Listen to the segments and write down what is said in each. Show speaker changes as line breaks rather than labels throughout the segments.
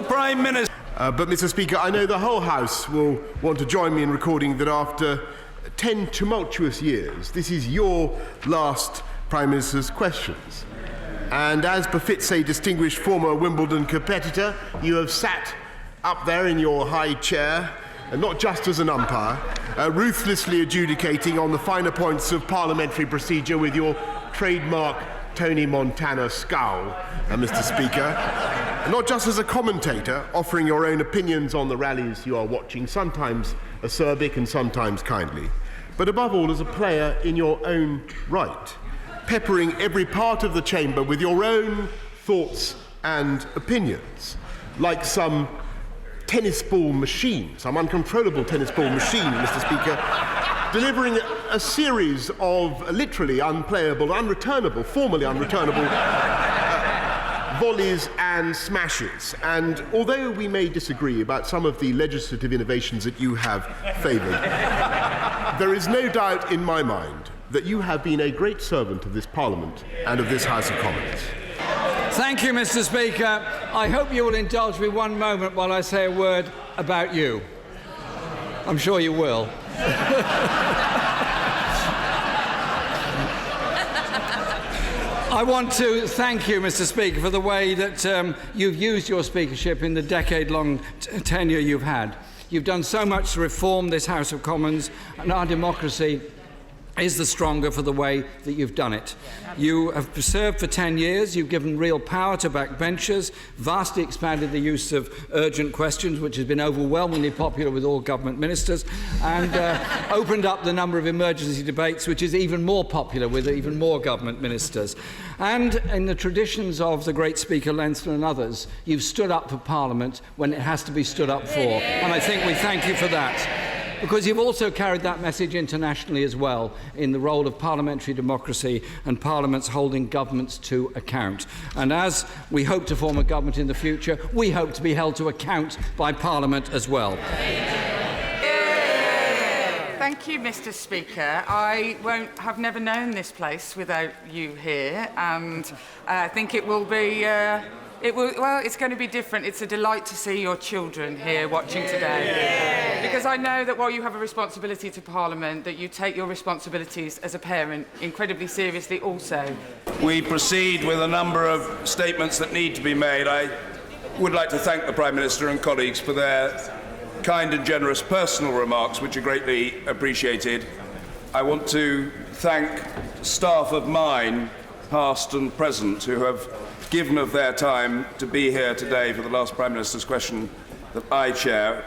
the Prime Minister.
But, Mr. Speaker, I know the whole House will want to join me in recording that after 10 tumultuous years, this is your last Prime Minister's questions. And as befits a distinguished former Wimbledon competitor, you have sat up there in your high chair, and not just as an umpire, ruthlessly adjudicating on the finer points of parliamentary procedure with your trademark Tony Montana scowl, Mr. Speaker. And not just as a commentator, offering your own opinions on the rallies you are watching, sometimes acerbic and sometimes kindly, but above all as a player in your own right, peppering every part of the chamber with your own thoughts and opinions, like some tennis ball machine, some uncontrollable tennis ball machine, Mr. Speaker, delivering a series of literally unplayable, unreturnable, formally unreturnable volleys and smashes. And although we may disagree about some of the legislative innovations that you have favoured, there is no doubt in my mind that you have been a great servant of this Parliament and of this House of Commons.
Thank you, Mr. Speaker. I hope you will indulge me one moment while I say a word about you. I'm sure you will. I want to thank you, Mr. Speaker, for the way that you've used your speakership in the decade-long tenure you've had. You've done so much to reform this House of Commons, and our democracy is the stronger for the way that you've done it. You have served for 10 years, you've given real power to backbenchers, vastly expanded the use of urgent questions, which has been overwhelmingly popular with all government ministers, and opened up the number of emergency debates, which is even more popular with even more government ministers. And in the traditions of the great Speaker Lensman and others, you've stood up for Parliament when it has to be stood up for, and I think we thank you for that. Because you've also carried that message internationally as well in the role of parliamentary democracy and parliaments holding governments to account. And as we hope to form a government in the future, we hope to be held to account by Parliament as well.
Thank you, Mr. Speaker. I have never known this place without you here, and I think it will be... well, it's going to be different. It's a delight to see your children here watching today. Because I know that while you have a responsibility to Parliament, that you take your responsibilities as a parent incredibly seriously also.
We proceed with a number of statements that need to be made. I would like to thank the Prime Minister and colleagues for their kind and generous personal remarks, which are greatly appreciated. I want to thank staff of mine, past and present, who have given of their time to be here today for the last Prime Minister's question that I chair.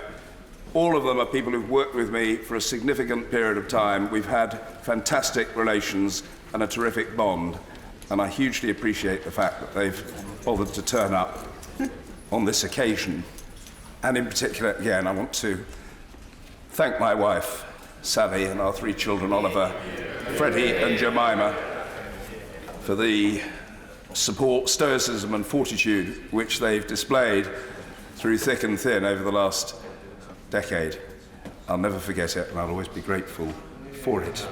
All of them are people who've worked with me for a significant period of time. We've had fantastic relations and a terrific bond, and I hugely appreciate the fact that they've bothered to turn up on this occasion. And in particular, again, I want to thank my wife, Sally, and our 3 children, Oliver, Freddie and Jemima, for the support, stoicism and fortitude which they've displayed through thick and thin over the last decade. I'll never forget it, and I'll always be grateful for it.